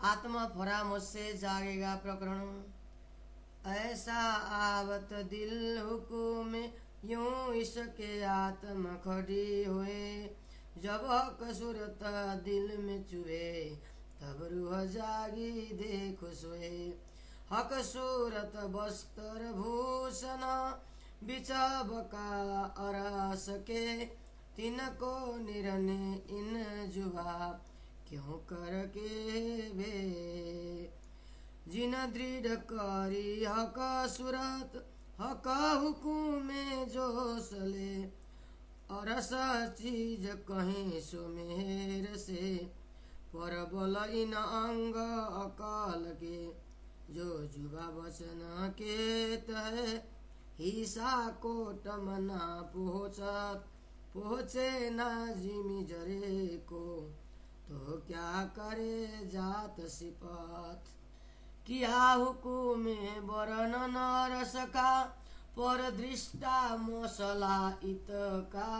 आत्मा परामर्श से जागेगा प्रकरण। ऐसा आवत दिल हुकुम यूं इसके आत्म खड़ी हुए। जब हक सूरत दिल में चुए तब रूह जागी देख सोए। हक सूरत बस्तर भूषण बिचब का अरस के। तिनको निरने इन जुबा क्यों करके बे। जिन दृढ़ करी हक सूरत हक हुकुमे जोसले। अरस चीज कहीं सुमेर से पर बल इन अंग अकाल के। जो जुबा वचन के तह हिसा कोट मना पहुँचे ना जिमी जरे को। तो क्या करे जात सिपत किया हुकुमे वर्णन रस का। पर दृष्टा मौसला इत का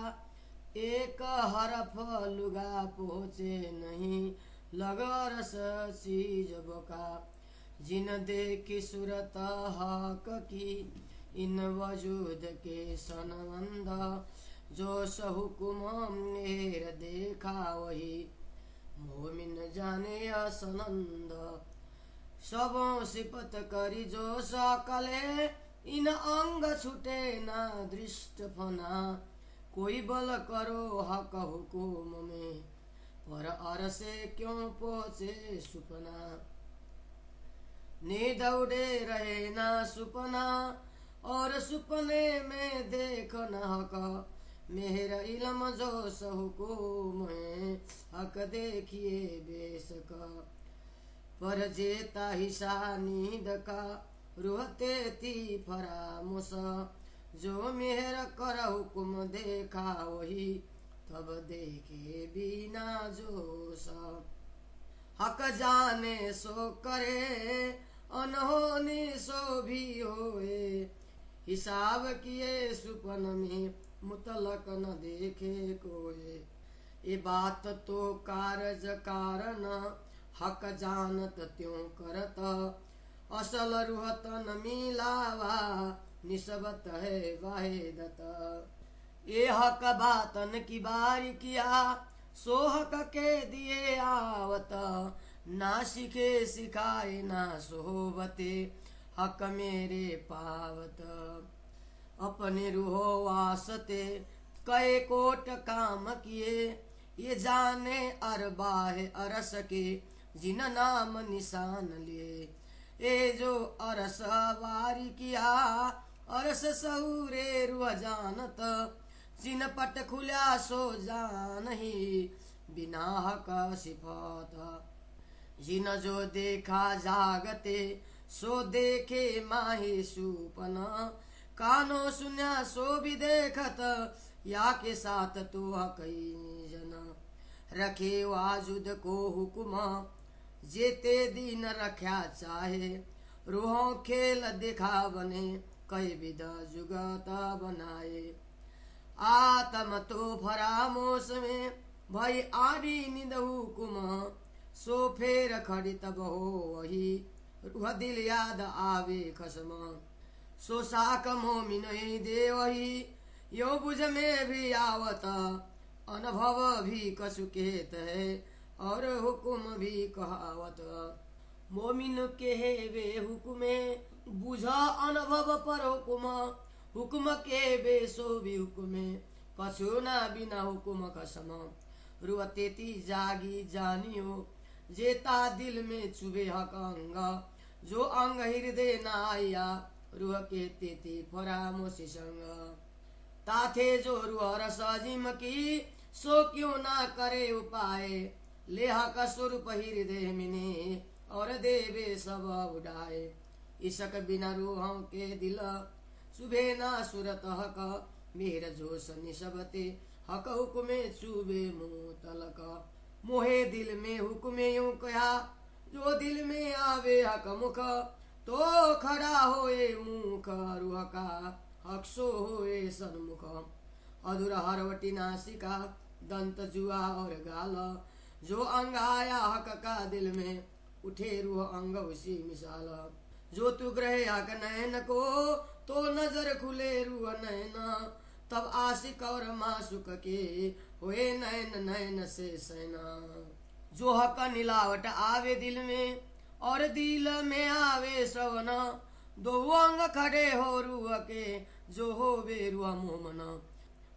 एक हरफ लुगा पहुँचे नहीं लग रस चीज बका। जिन देखी सूरत हक की इन वजूद के सनबंध। जो सहुकुम मेर देखा वही मोमिन जाने असनंद। सबों सिपत करी जो सकले इन अंग छूटे ना दृष्ट फना। कोई बल करो हक हुकुम में पर अरसे क्यों पहुँचे सुपना। नींद उड़े रहे ना सुपना और सुपने में देखो न हक। मेरा इल्म जो सहुकुम है हक देखिए बेशक। पर जेता हिसा नींद का रोहते थी फरामुस। जो मेहर कर हुकुम देखा वही तब देखे बिना जोश। हक जाने सो करे अनहोनी सो भी होए। हिसाब किए सुपन में मुतलक न देखे कोई। ये बात तो कारज कारण हक जानत त्यों करत। असल रुहत न मिलावा निस्बत है वाहिदत। ये हक बातन की बारी किया सो हक के दिए आवत। ना सीखे सिखाए ना सोहबते हक मेरे पावत। अपने रूहो वास्ते कई कोट काम किए। ये जाने अरबाह अरस के जिन नाम निशान लिए। ये जो अरस वारी किया अरस सऊरे रुह जानत। जिन पट खुला सो जान ही बिना हक सिफत। जिन जो देखा जागते सो देखे माही सुपना। कानो सुन्या सो भी देखत या के साथ तो कई जना। रखे वाजुद को हुकुम जेते दिन रख्या चाहे। रूहों खेल दिखा बने कई विदा जुगता बनाए। आत्म तो फरामोश में भई आड़ी निंद हुकुम। सो फेर खड़ी तब हो वही रूह दिल याद आवे खसम। सो साक मोमिन दे वही यो बुझ में भी आवत। अनुभव भी कसुकेत है और हुकुम भी कहावत। मोमिन के वे हुकुमे बुझा अनुभव पर हुकुम। हुकुम के बे सो भी हुकुमे कछु ना बिना हुकुम कसम। रुआ तेती जागी जानियो जेता दिल में चुबे हक अंग। जो अंग हृदय ना आया रुह के तेती फरामोशी संग। ताथे जो रुह रसाजिम की सो क्यों ना करे उपाय। लेहा का स्वरूप हृदय मिने और देवे सब उड़ाए। इसक बिना रूहों के दिल सुबे ना सुरत हक। मेर जोश निशबते हक हुक्मे चुबे मुँह तलक। मोहे दिल में हुक्मे यूं कहा जो दिल में आवे हक मुख। तो खड़ा होए मुख रूह का हक सो होए सन्मुख। अधुर हरवटी नासिका दंत जुआ और गाल। जो अंग आया हक का दिल में उठे रूह अंग उसी मिसाल। जो तू ग्रहे आक नयन को तो नजर खुले रूह नैना, तब आशिक और मासुक के हुए नयन नयन से सैना। जो हक नीलावट आवे दिल में और दिल में आवे श्रवण, दो अंग खड़े हो रूह के जो हो वे रूह मोमन।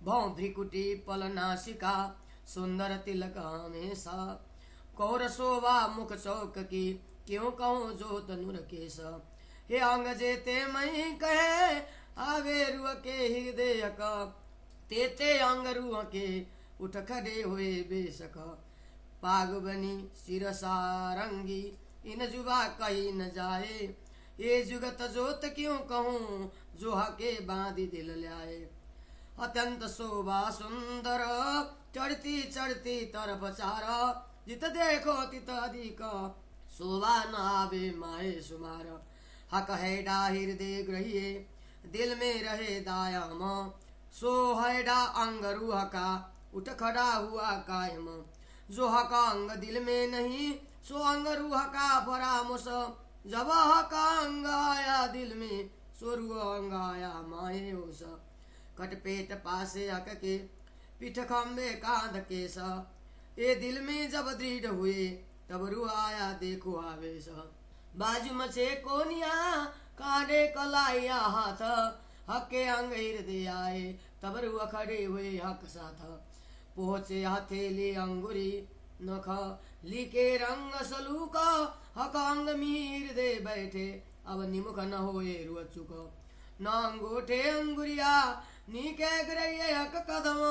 भौं भ्रिकुटी पल नासिका सुंदर तिलक हमेशा, कौर शोभा मुख चौक की क्यों कहूँ जो तनुर केश। हे अंग जेते मई कहे आवे रूह के हृदय का, तेते अंग रूह के उठ खड़े हुए बेशक। पाग बनी सिरसा रंगी इन जुबा कही न जाए, ये जुगत जोत क्यों कहूँ जो हके बांधी दिल ल्याए। अत्यंत शोभा सुंदर चढ़ती चढ़ती तरफ चार, जित देखो तित अधिक शोभा न आवे माए सुमार। हक है डा हृदय ग्रहिए दिल में रहे दायाम, सो है डा अंग रूह का उठ खड़ा हुआ कायम। जो हक अंग दिल में नहीं सो अंग रूह का परामर्श, जब हक अंग आया दिल में सो रूह अंग आया माए ओस। कटपेट पासे हक के पीठ खम्बे कांध केस, ये दिल में जब दृढ़ हुए तब रूह आया देखो आवेश। बाजू मचे कोनिया कांडे कलाइया हाथ, हके अंग हृदय आए तब रूह खड़े हुए हक साथ। पहुंचे हथेली अंगुरी नख लिके रंग सलूक, हक अंग में हृदय बैठे अब निमुख न होए रूह चुक। न अंगूठे अंगुरिया नीके ग्रहे हक कदम,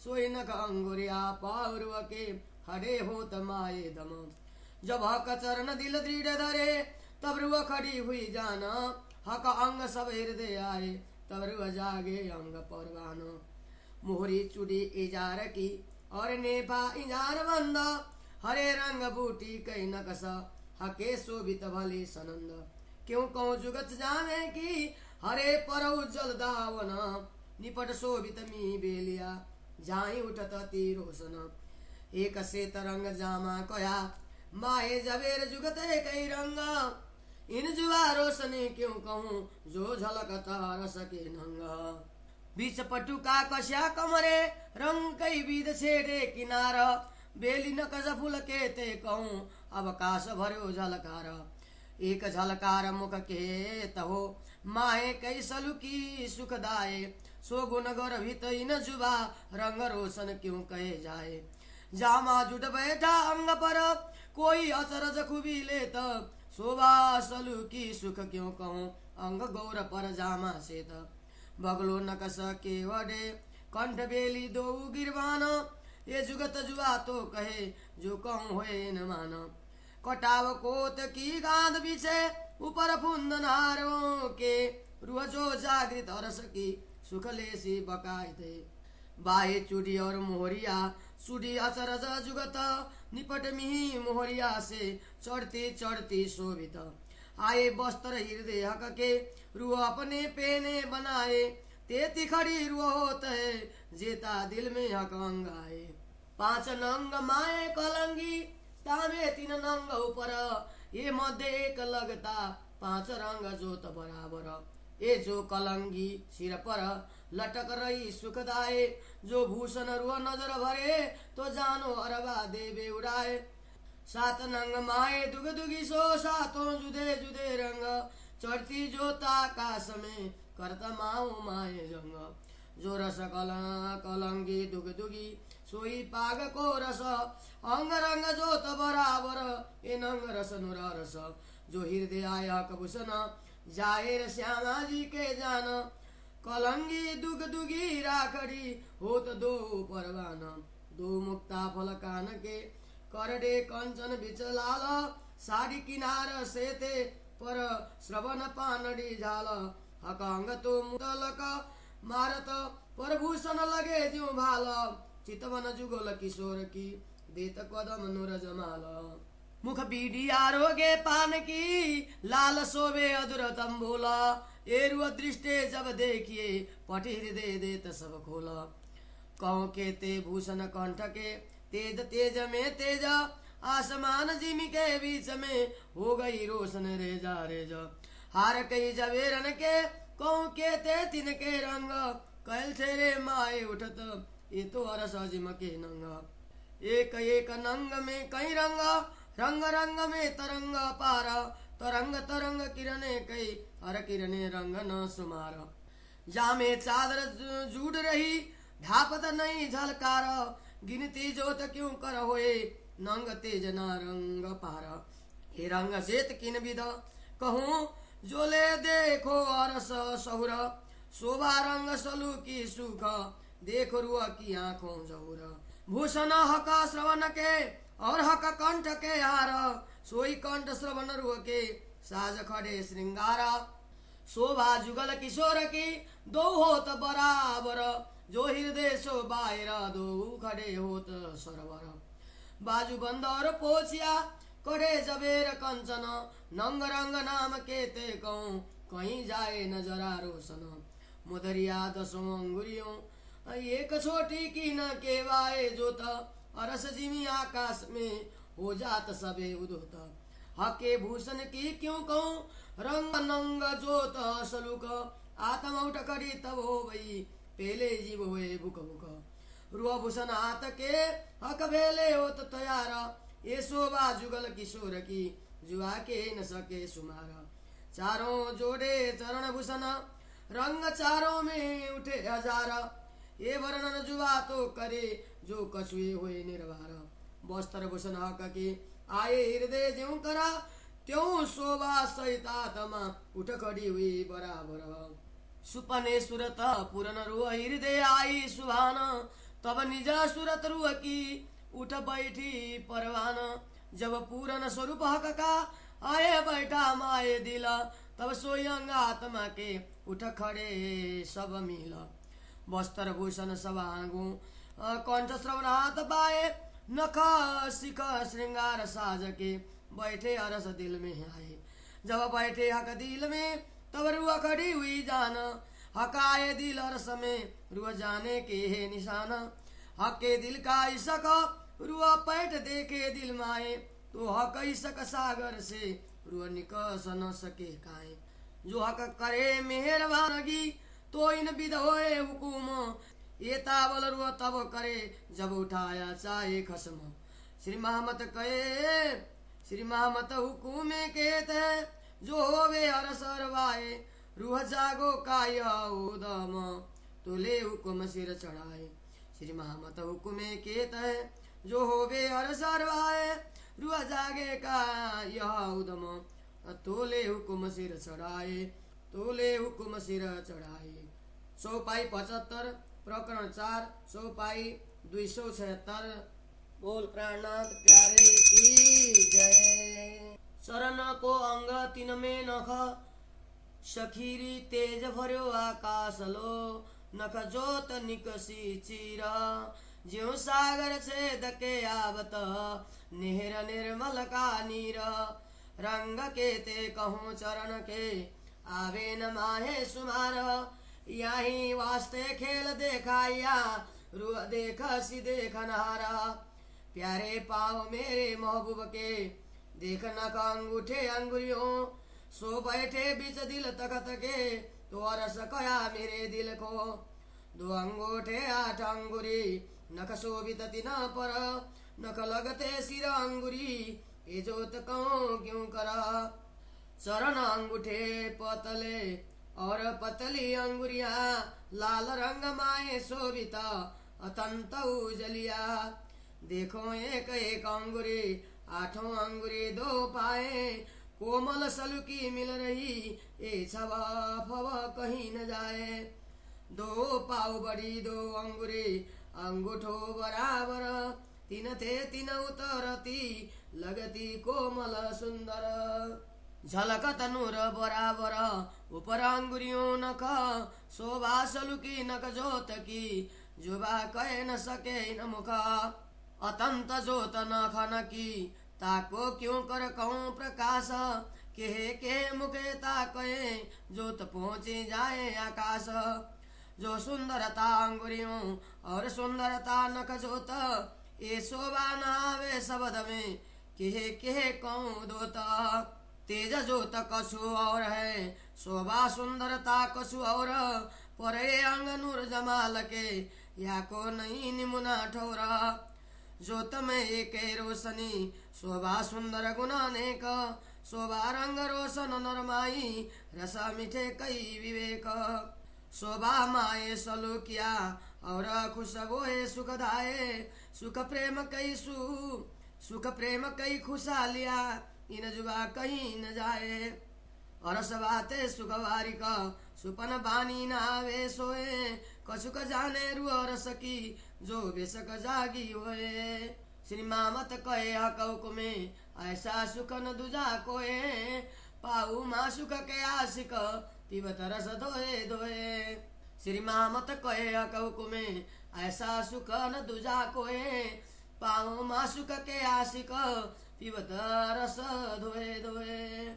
सोई नख अंगुरिया पाव रूह के खड़े हो तमाए दम। जब हक चरण दिल दृढ़ धरे तब रूह खड़ी हुई जाना, हक अंग सब हृदय आए तब रूह जागे अंग परवान। मोहरी चुड़ी इजार की और नेफा इजार बंद, हरे रंग बूटी कई नकश हके शोभित भले सनंद। क्यों कहूँ जुगत जाने की हरे पर उज्जवल दावन, निपट शोभित मी बेलिया जाई उठत तीरोसन। एक से तरंग जामा कया माए जबेर जुगत कई रंग, इन जुआ रोशनी क्यों कहूँ जो झलकता रस के नंगा। बीच पटुका कश्या कमरे रंग कई बीद छेड़े किनार, बेली न कस फूल के ते कहूँ अवकाश भरो झलकार। एक झलकार मुख के तहो माहे कई सलुकी सुखदाये, सो गुण गर्भित इन जुबा रंग रोशन क्यों कहे जाए। जामा जुट बैठा अंग पर कोई अचरज खूबी ले तब, शोभा सलुकी सुख क्यों कहूँ अंग गौर पर जामा से तब। बगलो नकस के वडे कंठ बेली दो गिरवान, ये जुगत जुआ तो कहे जो कहूँ होए न मान। कटाव कोत की गांध बिछे ऊपर फुंदनारों के, रूह जो जागृत रस की सुख लेसी बकाय थे। बाहे चूड़ी और मोहरिया चूड़ी अचरज जुगत, निपट मिही मोहरिया से चढ़ती चढ़ती शोभित। आए वस्त्र हृदय हक के रूह अपने पेने बनाए, तेती खड़ी रूह होत है जेता दिल में हक अंग आए। पांच नंग माए कलंगी तामे तीन नंग ऊपर, ये मध्य एक लगता पांच रंग जोत बराबर। ये जो कलंगी सिर पर लटक रही सुखदाये, जो भूषण रूह नजर भरे तो जानो अरबा देवे उड़ाए। सात नंग माए दुग दुगी सो सातों जुदे जुदे रंग, चढ़ती जोता आकाश में करता माओ माए जंग। जो रस कलंगी दुग दुगी सोई पाग को रस, अंग रंग जोत बराबर ए नंग रस नुरा रस। जो हृदय आया कभूषण जाहिर श्यामा जी के जान, कलंगी दुग दुगी राखड़ी होत दो परवान। दो मुक्ता फल कान के करडे कंचन बिच लाल, साड़ी किनार से ते पर श्रवण पानडी झाल। हक अंग तो मुतलक मारत पर भूषण लगे ज्यो भाल, चितवन जुगल किशोर की देत कदम नुर जमाल। मुख बीडी आरोगे पान की लाल शोभे अधुर तंबोला, एरुआ दृष्टे जब देखिए पटी हृदय देत सब खोला। कहूँ के ते भूषण कंठ के तेज तेज में तेज, आसमान जिमी के बीच में हो गई रोशन रेजा रेजा। हार कई जवेरन के कहूँ के ते तिनके रंग कैल थे रे माए उठत ये तो अरस जिम के नंग। एक एक नंग में कई रंग रंग रंग में तरंग पार तरंग तरंग किरने कई हर किरने रंग न सुमार। जामे चादर जूड़ रही ढापत नहीं झलकार गिनती जोत क्यों कर होए नंग तेज न रंग पार। हे रंग सेत किन विद कहूँ जो ले देखो अरस सहुर शोभा रंग सलू की सुख देखो रुआ की आंखों जहुर। भूषण हक श्रवण के और हक कंठ के हार सोई कंठ श्रवण रुआ के साज खड़े श्रृंगारा। शोभा जुगल किशोर की दो होत बराबर जो हृदय सो बाहिर दो खड़े होत सरवर। बाजू बंद और पोछिया करे जबेर कंचन नंग रंग नाम के ते कहूँ कहीं जाए नजरा रोशन। मुदरिया दसों अंगुरियों एक छोटी की न केवाए जोत अरस जिमी आकाश में हो जात सबे उदोत। हके भूषण की क्यों कहूँ रंग नंग जोत सलुक आत्म उठ करी तब हो वही पेले जीव हुए बुक बुक। रुआ भूषण हाथ के हक भेले होत तैयारा ये शोभा जुगल किशोर की जुआ के न सके सुमारा। चारों जोड़े चरण भूषण रंग चारों में उठे हजारा ये वर्णन जुआ तो करे जो कछुए हुए निर्वार। वस्त्र भूषण हक के आए हृदय ज्यों करा त्यों शोभा सहितात्मा उठ खड़ी हुई बराबर। सुपने सुरत पूरन रुआ हृदय आई सुभान तब निज सुरत रुआ की उठ बैठी परवान। जब पूरन स्वरूप हक का आए बैठा माए दिल तब सोयंग आत्मा के उठ खड़े सब मिल। वस्त्र भूषण सवांगु कंठ श्रवणात पाए नख शिख श्रृंगार साज के बैठे अरस दिल में आए। जब बैठे हक दिल में तब रुआ खड़ी हुई जान हकाए दिल अरस में रुआ जाने के है निशान। हक के दिल का इसक रुआ पैठ देखे दिल माए तो हक इसक सागर से रुआ निकस न सके काए। जो हक करे मेहरबानगी तो इन विध होए हुकुम ये तावल रुआ तब करे जब उठाया चाहे खसम। श्री महमत कहे श्री महमत हुकुमे केत है जो होवे हर सरवाए रूह जागो काय उदम तुले हुकुम सिर चढ़ाए। श्री महमत हुकुमे केत है जो होवे हर सरवाए रूह जागे का यह उदम तोले हुकुम सिर चढ़ाए तोले हुकुम सिर चढ़ाए। चौपाई 75 प्रकरण 4 चौपाई 276। बोल प्राणनाथ प्यारे की जय। शरण को अंग तीन में नख सखीरी तेज भर्यो आकाश लो नख जोत निकसी चीरा ज्यों सागर छेद के आवत नेहर निर्मल का नीर। रंग के ते कहूँ चरण के आवे न माहे सुमार यही वास्ते खेल देखाया रुआ देख सी देखनहारा। प्यारे पाव मेरे महबूब के देख नख अंगूठे अंगुरियों सो बैठे बीच दिल तखत के तो अरस कया मेरे दिल को। दो अंगूठे 8 अंगुरी नख शोभित तिना पर नख लगते सिर अंगुरी ये जोत कहूँ क्यों करा। चरण अंगूठे पतले और पतली अंगुरिया लाल रंग माए शोभिता अतंत उजलिया। देखो एक एक अंगुरी 8 अंगुरी 2 पाए कोमल सलुकी मिल रही ए छवा फवा कहीं न जाए। 2 पाव बड़ी 2 अंगुरी अंगूठो बराबर 3 थे 3 उतरती लगती कोमल सुंदर। झलकत नूर बराबर ऊपर अंगुरियों नख शोभा सलुकी नख जोत की जुबा कह न सके न मुख। अतंत जोत नख न की ताको क्यों कर कहूँ प्रकाश के मुखे ताके जोत पहुँची जाए आकाश। जो सुंदरता अंगुरियों और सुंदरता नख जोत ये शोभा न आवे शब्द में केहे कहूँ दोता। तेज जोत कछु और है, शोभा सुंदरता कछु और, परे अंग नूर जमाल के, या को नहीं निमुना ठोरा। जोत में एक रोशनी, शोभा सुंदर गुण अनेक, शोभा रंग रोशन नरमाई, रसा मिठे कई विवेक। शोभा माए सलूकिया, और खुश होए सुखदाये, सुख प्रेम कई खुशहालिया, इन जुबा कहीं न जाए। अरस बाते सुख वारिक, सुपन बानी न आवे सोए, कछुक जाने रु अरस की, जो बेसक जागी होए। श्री मामत कहे हकौक में, ऐसा सुख न दूजा कोए, पाऊ माँ सुख के आशिक, पिबत रस धोए धोए। श्री मामत कहे हकौक में, ऐसा सुख न दूजा कोए, पाऊ माँ सुख के आशिक, पिबत रस धोए धोए।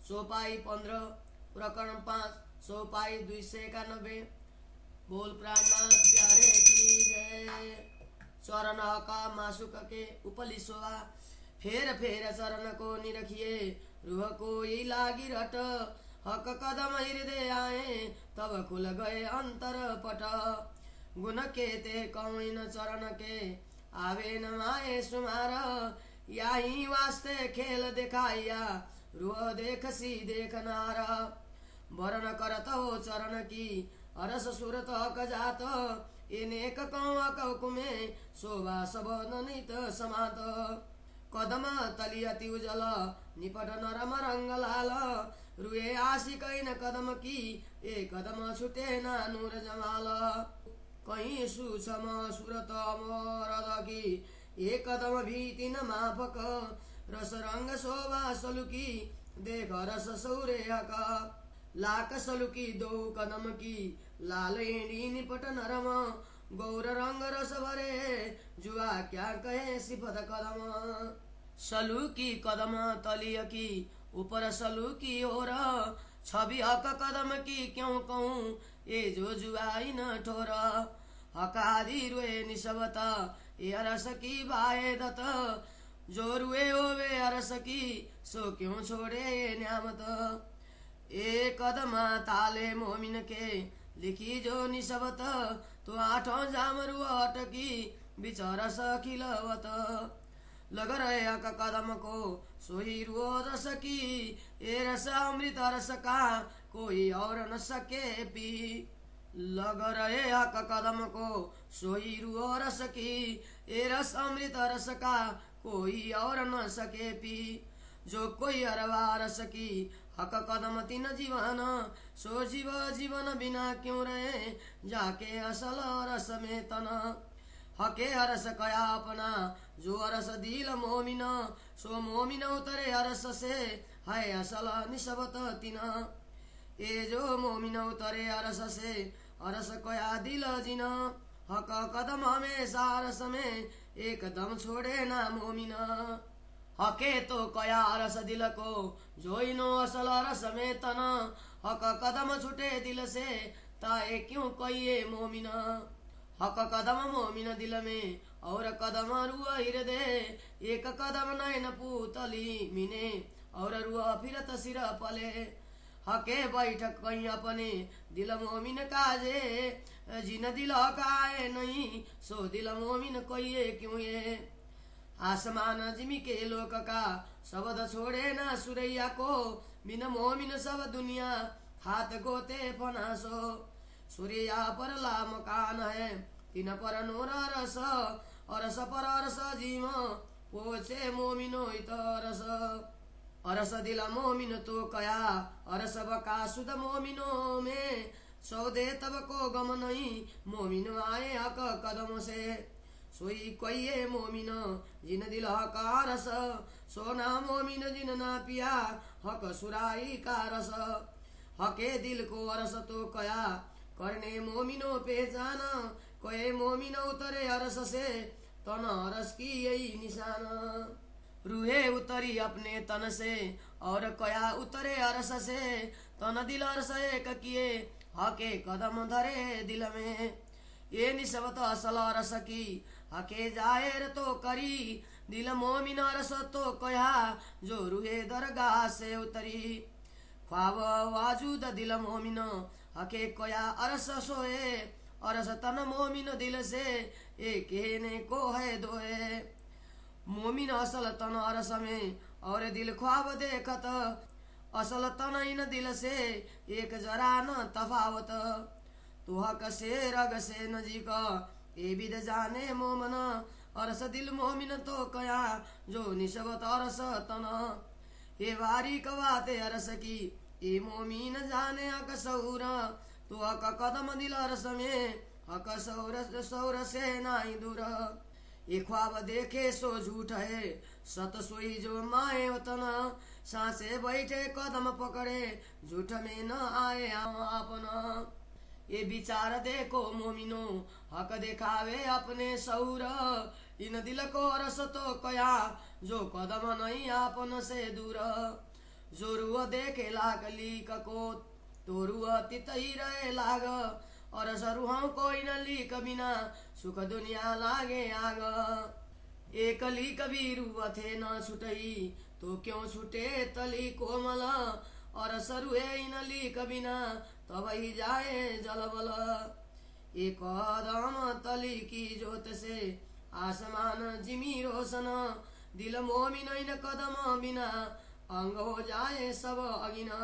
सोपाई 15 प्रकरण 5 सोपाई 291। बोल प्राणनाथ प्यारे की जय। चरण का मासुक के उपली शोभा, फेर फेर चरण को निरखिए, रूह को ही लागी रट, हक कदम हृदय आए, तब खुल गए अंतर पट। गुण के ते कौन चरण के, आवे न माए सुमार, याही वास्ते खेल दिखाइया, रूह देख सी देख नार। वरण करत हो चरण की, अरस सुरत हक जात, इनेक कौक में, शोभा सब नित समात। कदम तली अति उजल, निपट नरम रंग लाल, रुए आशिक न कदम की, एक कदम छुटे ना नूर जमाल। कहीं सूक्ष्म सुरत मरद की, एक कदम भीति न माफक, रस रंग शोभा सलुकी, देख रस सौरे हक। लाक सलुकी दो कदम की, लाल एड़ी निपट नरम, गौर रंग रस भरे, जुआ क्या कहे सिफत कदम। सलुकी कदम तलिय की, ऊपर सलुकी ओर, छवि हक कदम की क्यों कहूँ, ये जो जुआई न ठोर। हकादी रुए निशबत, ये अरस की बाए दत, जो रुए ओवे अरस की, सो क्यों छोड़े ये न्यामत। एक कदम ताले मोमिन के, लिखी जो निशबत, तो आठों जामरु अटकी, बिचर सखिलवत। लग रहे हक कदम को, सोही रुओ रस की, ए रस अमृत रस का, कोई और न सके पी। लग रहे हक कदम को, सोही रुओ रस की, ए रस अमृत रस का, कोई और न सके पी। जो कोई अरवा रस की, हक कदम तिन जीवन, सो जीव जीवन बिना क्यों रहे, जाके असल रस में तन। हके हरस कया अपना, जो अरस दिल मोमिन, सो मोमिन उतरे हरस से, है असल निशबत तिन। ए जो मोमिन उतरे हरस से, अरस कया दिल जिन, हक कदम हमेशा रस में, एकदम छोड़े ना मोमिन। हके तो कया रस दिल को, जोइनो असल रस में तन, हक कदम छुटे दिल से, ताए क्यों कहिए मोमिन। हक कदम मोमिन दिल में, और कदम रुआ हृदय, एक कदम नयन पूतली मिने, और रुआ फिरत सिर पले। हके बैठक कहीं अपने, दिल मोमिन काजे, जिन दिल हकाए नहीं, सो दिल मोमिन कहिए क्यों ये। आसमान जिमी के लोक का, शब्द छोड़े ना सुरैया को, बिन मोमिन सब दुनिया, हाथ गोते फनासो। सूर्या पर ला मकान है, तीन पर नोरा रस, अरस पर अरस जीव, पोचे मोमिनो इतरस। अरस दिल मोमिन तो कया, अरस बका सुध मोमिनो में, सौदे तब को गम नहीं, मोमिनो आए हक कदम से। सोई कोई मोमिन जिन दिल हका रस, सोना मोमिन जिन ना पिया, हक सुराई का रस। हके दिल को अरस तो कया, करने मोमिनो पहचान, कोई मोमिन उतरे अरस से, तन अरस की यही निशान। रूहे उतरी अपने तन से, और कया उतरे अरस से, तन दिल अरस एक किए, हके कदम धरे दिल में। ये निस्बत असल रस की, हके जाहिर तो करी, दिल मोमिन रस तो कया जो रुहे दरगाह से उतरी ख्वाब वाजूद दिल मोमिन हके कया अरस सोए अरस तन मोमिन दिल से एक ने को है दोए मोमिन असल तन अरस में और दिल ख्वाब देखत असल तन इन दिल से एक जरा न तफावत तो हक से रग से नजीक ए बिद जाने मोमन अरस दिल मोमिन तो कया जो निशबत अरस तन ए वारी कवाते अरस की ए मोमिन जाने हक सौर तो हक कदम दिल अरस में हक सौर सौर से नाई दूर ये ख्वाब देखे सो झूठ है सत सोई जो माए वतन सांसे बैठे कदम पकड़े झूठ में न आए आपन ये विचार देखो मोमिनो हक दिखावे अपने सौर इन दिल को रस तो कया जो कदम नहीं आपन से दूर जो रुआ देखे लाग लीक को तो रुआ तित ही रहे लाग और सरुह कोई न लीक बिना सुख दुनिया लागे आग एक लीक भी रुआ थे न छुटई तो क्यों छुटे तली कोमल और सरुए इन लीक बिना तब ही जाए जलबल एक कदम तली की जोत से आसमान जिमी रोशन दिल मोमिन इन कदम बिना अंग हो जाए सब अगिना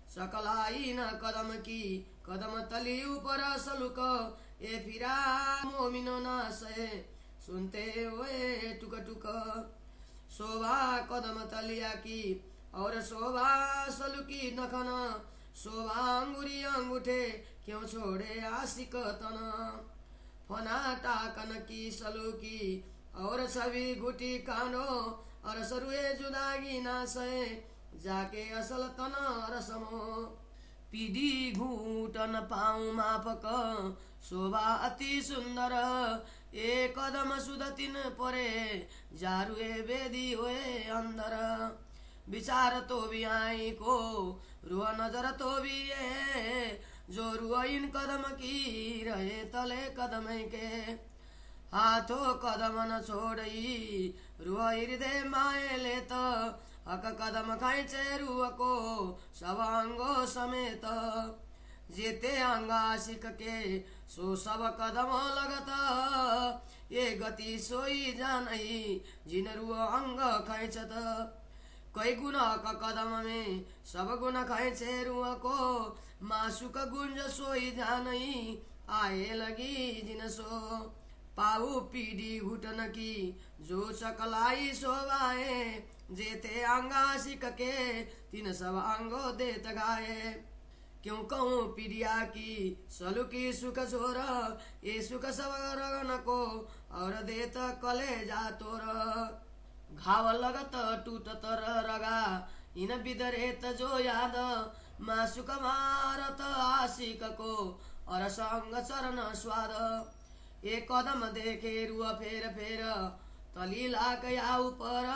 सकलाई न कदम की कदम तली ऊपर सलुक ए फिरा मोमिनो न सहे सुनते हुए टुक टुक शोभा कदम तलिया की और शोभा सलुकी नखन शोभा अंगुरी अंगूठे क्यों छोड़े आशिक तन फना टाकन की सलुकी और छवि घुटी कानो और सरुए जुदागी ना सहे जाके असल तन रसमो पीडी घूटन पाऊ मापक शोभा अति सुंदर एक कदम सुदतिन परे जारुए बेदी हुए अंदर विचार तो भी आई को रुआ नजर तो भी है जो रुआ इन कदम की रहे तले कदम के हाथों कदम न छोड़ई रुआ हृदय माए लेत हक कदम खाइचे रुआ को सब अंगो समेत जेते अंगाशिक के सो सब कदम लगत ये गति सोई जानई जिन रुआ अंग खाइचत कोई गुना का कदम में सब गुना खाइचे रुआ को मासुक गुंज सोई जानई आए लगी जिन सो पाऊ पीढ़ी घुटन की जो सकलाई शोभाए जेते अंगाशिक के तीन सब अंगो देत गाये क्यों कहूँ पीढ़िया की सलु की सुख छोर ये सुख सब रगन को और देत कले जा तोर घाव लगत टूटत रगा इन बिदरेत जो याद मासुक मारत आशिक को और संग चरण स्वाद एक कदम देखे रुआ फेर फेर तली लाकया ऊपर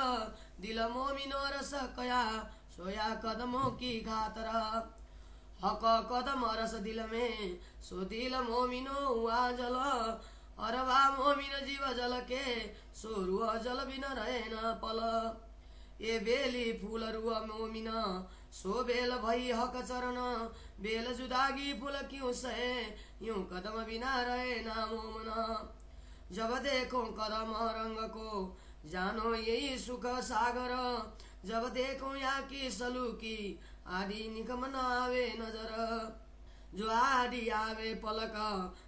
दिल मोमिनो रस कया सोया कदमों की खातर हक कदम रस दिल में सो दिल मोमिनो हुआ जल अरवा मोमिन जीव जल के सो रुआ जल बिन रहे न पल ये बेली फूल रुआ मोमिन सो बेल भई हक चरण बेल जुदागी फूल क्यों सहे यूं कदम बिना रहे ना मोमन जब देखो कदम रंग को जानो यही सुख सागर जब देखो यहाँ की सलू की आदि निकम न आवे नजर जो आदि आवे पलक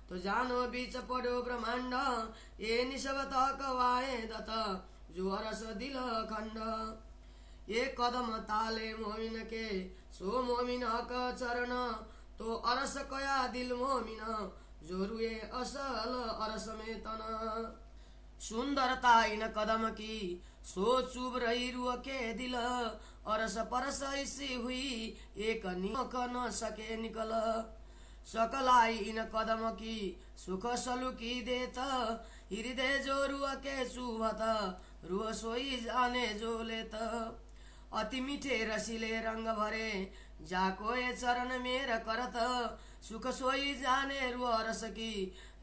तो जानो बीच पड़ो ब्रह्मांड ये निशबत कवाए दत जो अरस दिल खंड ये कदम ताले मोमिन के सो मोमिन हक चरण तो अरस कया दिल मोमिन जो रुए असल अरस में तन सुंदरता इन कदम की सो चुभ रही रुआ के दिल अरस परस ऐसी हुई एक निक न सके निकल सकलाई इन कदम की सुख सलु की देत हृदय जो रुआ के चुभत रुआ सोई जाने जो लेत अति मीठे रसीले रंग भरे जाको ये चरण मेर करत सुख सोई जाने रुआ रस की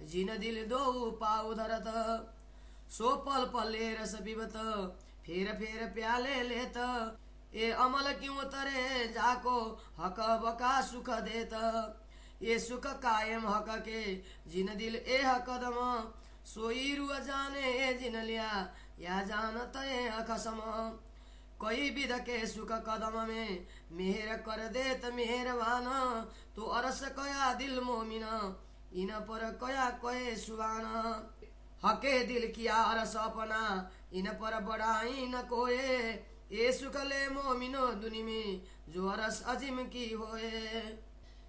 जिन दिल दो पाऊ धरत सो पल पले रस पिबत फेर फेर प्याले लेत ए अमल क्यों तरे जाको हक बका सुख देत ये सुख कायम हक के जिन दिल ए कदम सोई रुआ जाने ए जिन लिया या जानत ए अखसम कोई विध के सुख कदम में मेहर कर देत मेहरबान तो अरस कया दिल मोमिना इन पर कया कोय सुबान हके दिल किया अरस अपना इन पर बढ़ाई न कोए ए सुख ले मोमिनो दुनि में जो अरस अजिम की होए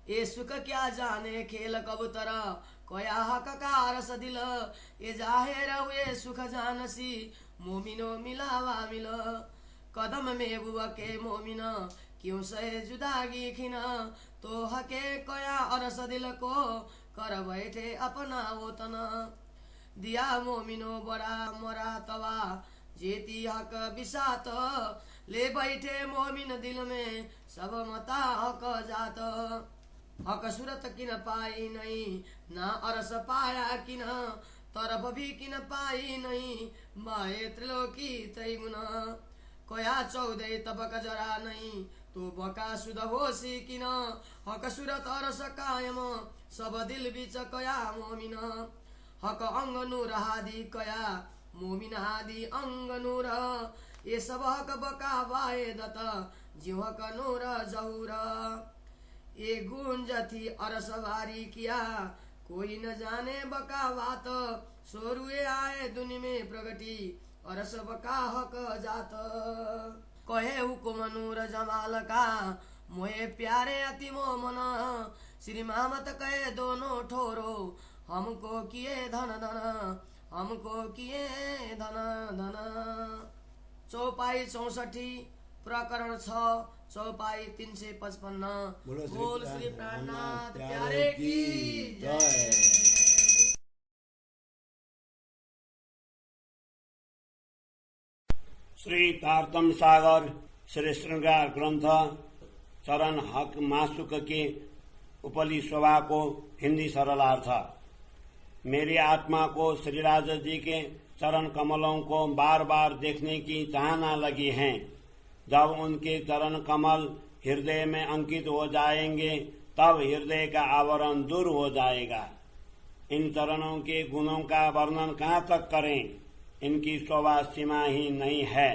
ए सुख क्या जाने खेल कबूतर कोया हक का अरस दिल ए जाहिर हुए सुख जानसी मोमिनो मिलावा मिल कदम में बुआ के मोमिना क्यों से जुदागी खिन तो हके कोया अरस दिल को कर बैठे अपना वतन दिया मोमिनो बड़ा मरा तवा जेती हक बिसात ले बैठे मोमिन दिल में सब मता हक जात हक सूरत किन पाई नहीं ना अरस पाया किन तरफ भी किन पाई नहीं माए त्रिलोकी त्रैगुण कोया 14 तबक जरा नहीं तो बका सुध होसी किन हक सूरत अरस कायम सब दिल बीच कया मोमिन हक अंग नूर हादी कया मोमिन हादी अंग नूर ये सब हक बका बाए दत जीव हक नूर जहूर ये गुंज थी अरस वारी किया कोई न जाने बका बात सोरुए आए दुनि में प्रगति अरस बका हक जात कहे हुकुम नूर जमाल का मोहे प्यारे अति मोमन श्री महमत कहे दोनों ठोरो हमको किए धन धन हमको किए धन धन चौपाई 64 प्रकरण 6 चौपाई 355 बोल श्री प्राणनाथ प्यारे की जय। श्री तारतम सागर श्री श्रृंगार ग्रंथ चरण हक मासुक के उपली स्वभा को हिंदी सरलार्थ। मेरी आत्मा को श्री राजा जी के चरण कमलों को बार बार देखने की चाहना लगी है। जब उनके चरण कमल हृदय में अंकित हो जाएंगे तब हृदय का आवरण दूर हो जाएगा। इन चरणों के गुणों का वर्णन कहाँ तक करें, इनकी शोभा सीमा ही नहीं है।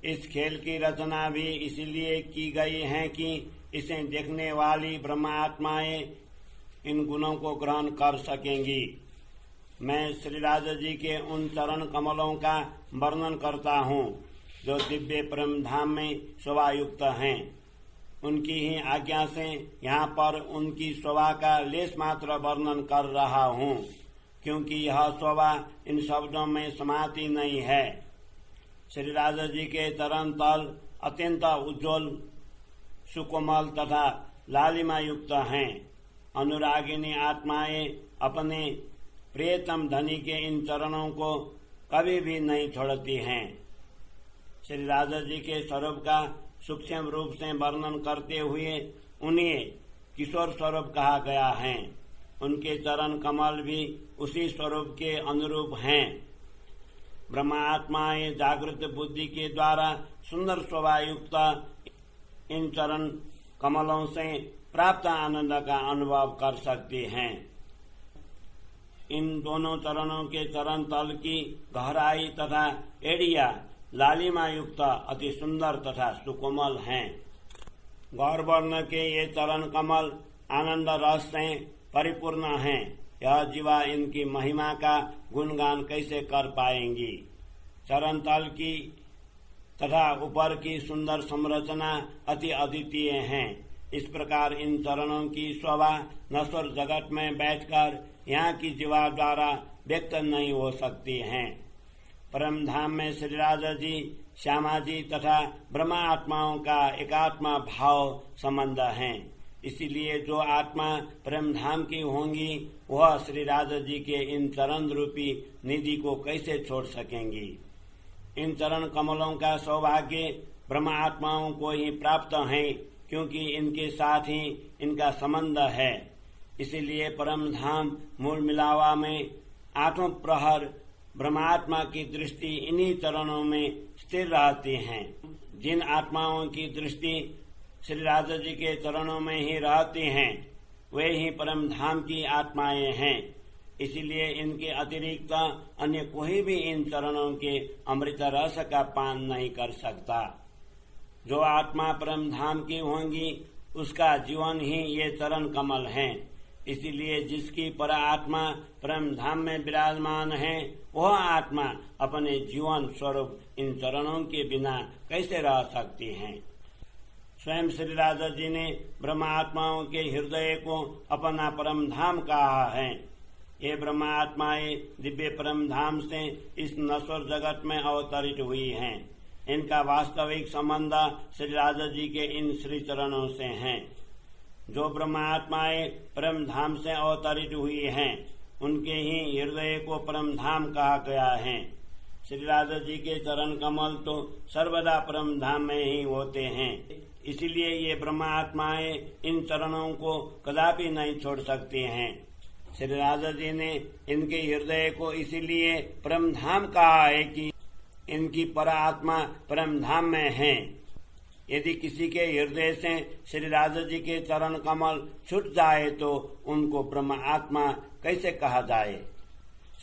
इस खेल की रचना भी इसलिए की गई है कि इसे देखने वाली ब्रह्मात्माएं इन गुणों को ग्रहण कर सकेंगी। मैं श्री राजा जी के उन चरण कमलों का वर्णन करता हूँ जो दिव्य परम धाम में शोभा युक्त हैं। उनकी ही आज्ञा से यहाँ पर उनकी शोभा का लेश मात्र वर्णन कर रहा हूँ, क्योंकि यह शोभा इन शब्दों में समाती नहीं है। श्री राजा जी के चरण तल अत्यंत उज्ज्वल सुकोमल तथा लालिमा युक्त हैं। अनुरागिनी आत्माएं अपने प्रियतम धनी के इन चरणों को कभी भी नहीं छोड़ती हैं। श्री राजा जी के स्वरूप का सूक्ष्म रूप से वर्णन करते हुए उन्हें किशोर स्वरूप कहा गया है। उनके चरण कमल भी उसी स्वरूप के अनुरूप हैं। ब्रह्मात्माएं जागृत बुद्धि के द्वारा सुंदर शोभा युक्त इन चरण कमलों से प्राप्त आनंद का अनुभव कर सकती हैं। इन दोनों चरणों के चरण तल की गहराई तथा एड़िया लालिमा युक्त अति सुंदर तथा सुकोमल हैं। गौरवर्ण के ये चरण कमल आनंद रस से परिपूर्ण हैं। यह जीवा इनकी महिमा का गुणगान कैसे कर पाएंगी। चरण तल की तथा ऊपर की सुंदर संरचना अति अद्वितीय हैं। इस प्रकार इन चरणों की शोभा नश्वर जगत में बैठकर यहाँ की जीवा द्वारा व्यक्त नहीं हो सकती हैं। परम धाम में श्री राजा जी, श्यामा जी तथा ब्रह्मा आत्माओं का एकात्मा भाव संबंध है। इसीलिए जो आत्मा परम धाम की होंगी वह श्री राजा जी के इन चरण रूपी निधि को कैसे छोड़ सकेंगी। इन चरण कमलों का सौभाग्य ब्रह्मा आत्माओं को ही प्राप्त है, क्योंकि इनके साथ ही इनका संबंध है। इसीलिए परम धाम मूल मिलावा में 8 प्रहर ब्रह्मात्मा की दृष्टि इन्हीं चरणों में स्थिर रहती है। जिन आत्माओं की दृष्टि श्री राधा जी के चरणों में ही रहती हैं, वे ही परम धाम की आत्माएं हैं। इसीलिए इनके अतिरिक्त अन्य कोई भी इन चरणों के अमृत रस का पान नहीं कर सकता। जो आत्मा परम धाम की होंगी, उसका जीवन ही ये चरण कमल हैं। इसीलिए जिसकी पर आत्मा परम धाम में विराजमान है, वह आत्मा अपने जीवन स्वरूप इन चरणों के बिना कैसे रह सकती है। स्वयं श्री राधा जी ने ब्रह्मात्माओं के हृदय को अपना परम धाम कहा है। ये ब्रह्मात्माएं दिव्य परम धाम से इस नश्वर जगत में अवतरित हुई हैं। इनका वास्तविक संबंध श्री राधा जी के इन श्री चरणों से है। जो ब्रह्मात्माएं परम धाम से अवतरित हुई हैं, उनके ही हृदय को परम धाम कहा गया है। श्री राधा जी के चरण कमल तो सर्वदा परम धाम में ही होते हैं। इसीलिए ये ब्रह्मात्माएं इन चरणों को कदापि नहीं छोड़ सकती हैं। श्री राधा जी ने इनके हृदय को इसीलिए परम धाम कहा है कि इनकी पर आत्मा परम धाम में है। यदि किसी के हृदय से श्री राधा जी के चरण कमल छूट जाए तो उनको ब्रह्म आत्मा कैसे कहा जाए।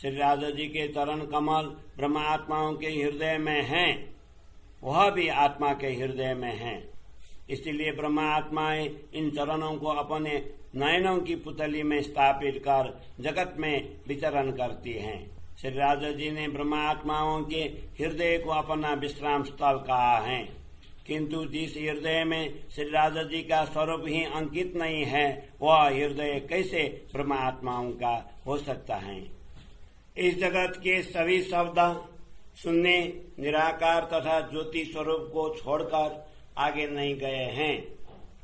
श्री राधा जी के चरण कमल ब्रह्म आत्माओं के हृदय में हैं, वह भी आत्मा के हृदय में हैं। इसीलिए ब्रह्मा आत्माएं इन चरणों को अपने नयनों की पुतली में स्थापित कर जगत में विचरण करती हैं। श्री राधा जी ने ब्रह्मा आत्माओं के हृदय को अपना विश्राम स्थल कहा है, किंतु जिस हृदय में श्री राधा जी का स्वरूप ही अंकित नहीं है, वह हृदय कैसे ब्रह्मा आत्माओं का हो सकता है। इस जगत के सभी शब्द शून्य, निराकार तथा ज्योति स्वरूप को छोड़कर आगे नहीं गए हैं,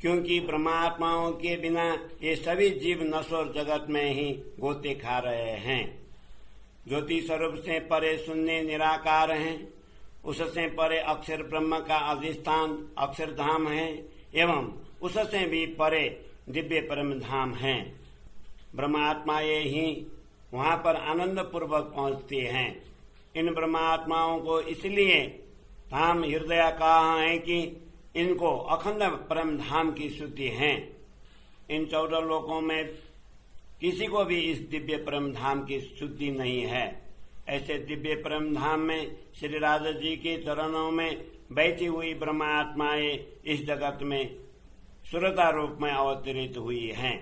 क्योंकि ब्रह्मात्माओं के बिना ये सभी जीव नश्वर जगत में ही गोते खा रहे हैं। ज्योति स्वरूप से परे शून्य निराकार हैं, उससे परे अक्षर ब्रह्म का अधिष्ठान अक्षरधाम है, एवं उससे भी परे दिव्य परम धाम है। ब्रह्मात्मा ये ही वहाँ पर आनंद पूर्वक पहुँचती हैं। इन ब्रह्मात्माओं को इसलिए धाम हृदय कहा है कि इनको अखंड परम धाम की श्रुति है। इन 14 लोकों में किसी को भी इस दिव्य परम धाम की श्रुति नहीं है। ऐसे दिव्य परम धाम में श्री राधा जी के चरणों में बैठी हुई ब्रह्मात्माएं इस जगत में सुरता रूप में अवतरित हुई हैं।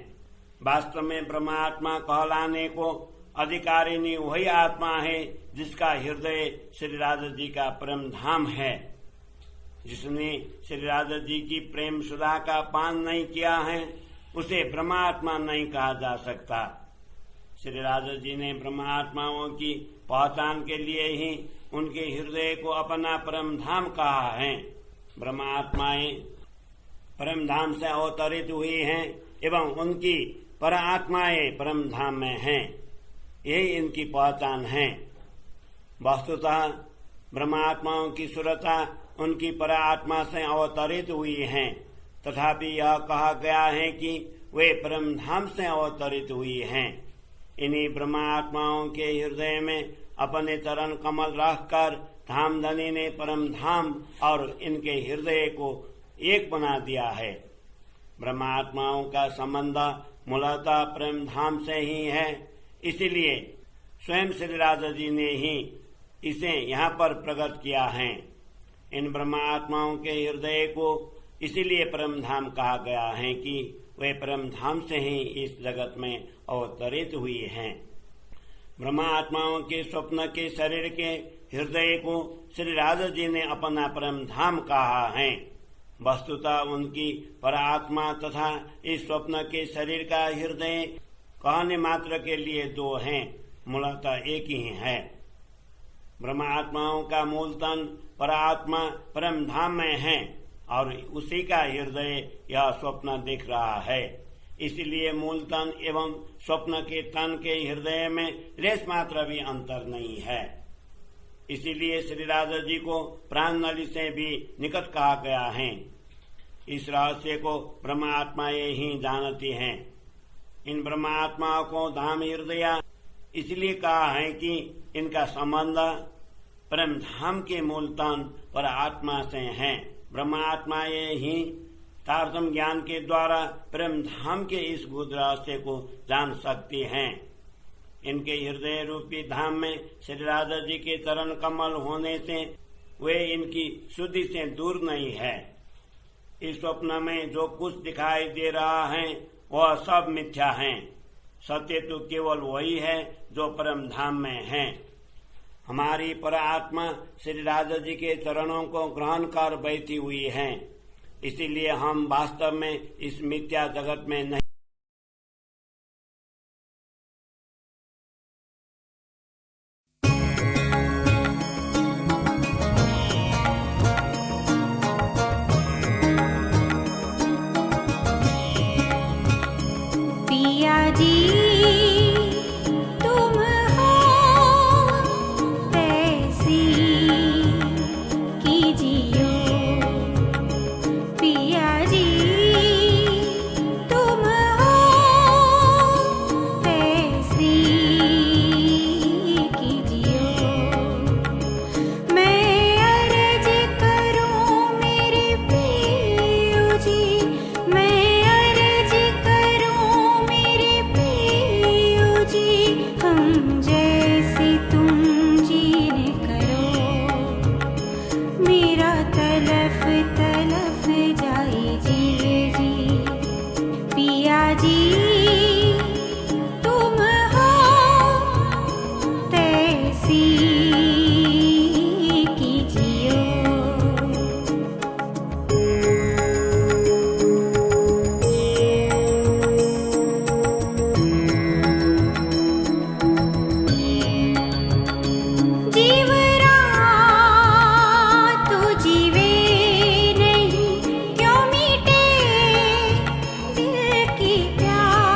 वास्तव में ब्रह्मात्मा कहलाने को अधिकारिणी वही आत्मा है जिसका हृदय श्री राधा जी का परम धाम है। जिसने श्री राधा जी की प्रेम सुधा का पान नहीं किया है, उसे ब्रह्मात्मा नहीं कहा जा सकता। श्री राधा जी ने ब्रह्मात्माओं की पहचान के लिए ही उनके हृदय को अपना परम धाम कहा है। ब्रह्मात्माएं परम धाम से अवतरित हुई हैं एवं उनकी पर आत्माएं परम धाम में हैं। यही इनकी पहचान है। वस्तुतः ब्रह्मात्माओं की सुरता उनकी पर आत्मा से अवतरित हुई हैं, तथापि यह कहा गया है कि वे परम धाम से अवतरित हुई हैं। इन्हीं ब्रह्मात्माओं के हृदय में अपने चरण कमल रखकर धामधनी ने परम धाम और इनके हृदय को एक बना दिया है। ब्रह्मात्माओं का संबंध मूलतः परम धाम से ही है। इसीलिए स्वयं श्री राधा जी ने ही इसे यहाँ पर प्रकट किया है। इन ब्रह्मात्माओं के हृदय को इसीलिए परम धाम कहा गया है कि वे परम धाम से ही इस जगत में अवतरित हुई हैं। ब्रह्मात्माओं के स्वप्न के शरीर के हृदय को श्री राधा जी ने अपना परम धाम कहा है। वस्तुतः उनकी परात्मा तथा इस स्वप्न के शरीर का हृदय कहने मात्र के लिए दो हैं, मूलतः एक ही है। ब्रह्मात्माओं का मूल तन परात्मा परम धाम में है और उसी का हृदय यह स्वप्न दिख रहा है। इसलिए मूल तन एवं स्वप्न के तन के हृदय में लेश मात्र भी अंतर नहीं है। इसीलिए श्री राधा जी को प्राण नली से भी निकट कहा गया है। इस रहस्य को ब्रह्मात्माएं ही जानती हैं। इन ब्रह्मात्माओं को धाम हृदय इसलिए कहा है कि इनका संबंध परम धाम के मूल तन पर आत्मा से है। ब्रह्म आत्मा ये ही तारतम ज्ञान के द्वारा परम धाम के इस गुप्त रहस्य को जान सकती हैं। इनके हृदय रूपी धाम में श्री राधा जी के चरण कमल होने से वे इनकी शुद्धि से दूर नहीं है। इस स्वप्न में जो कुछ दिखाई दे रहा है वह सब मिथ्या है। सत्य तो केवल वही है जो परम धाम में है। हमारी पर आत्मा श्री राधा जी के चरणों को ग्रहण कर बैठी हुई है, इसीलिए हम वास्तव में इस मिथ्या जगत में नहीं। की प्यार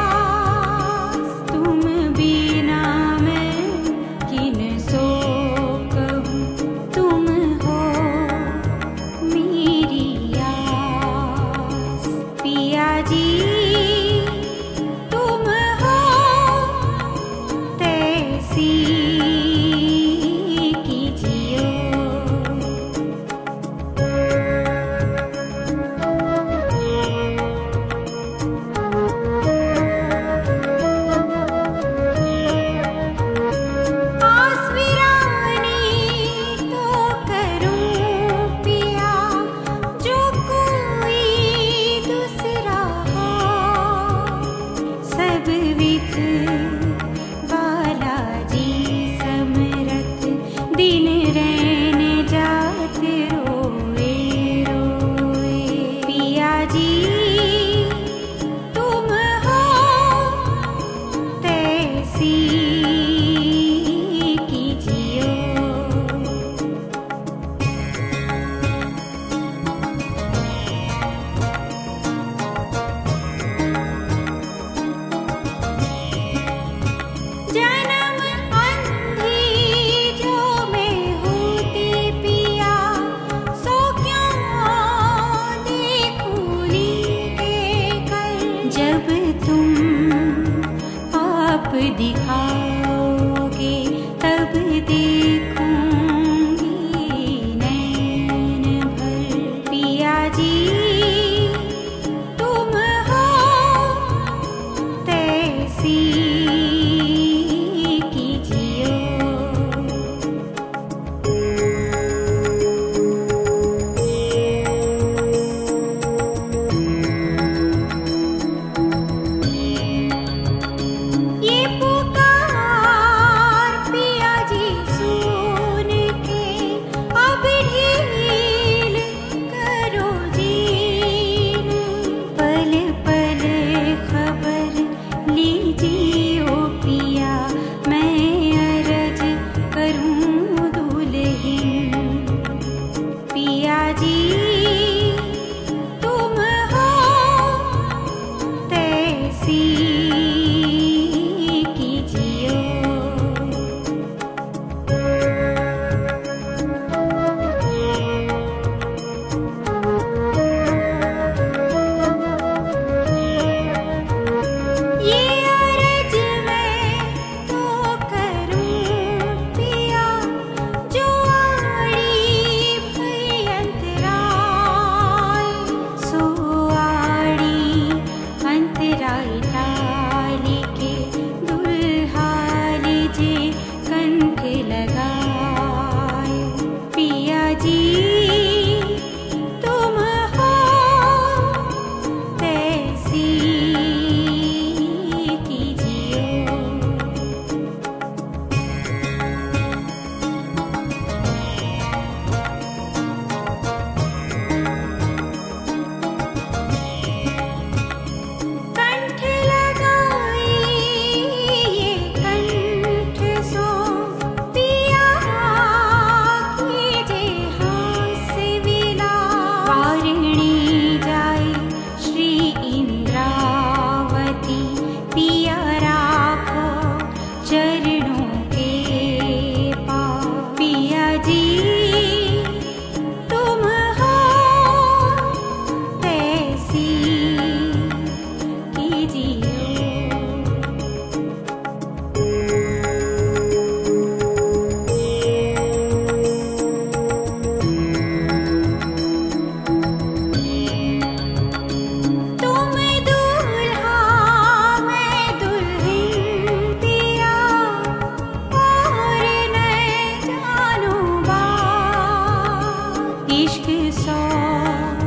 saw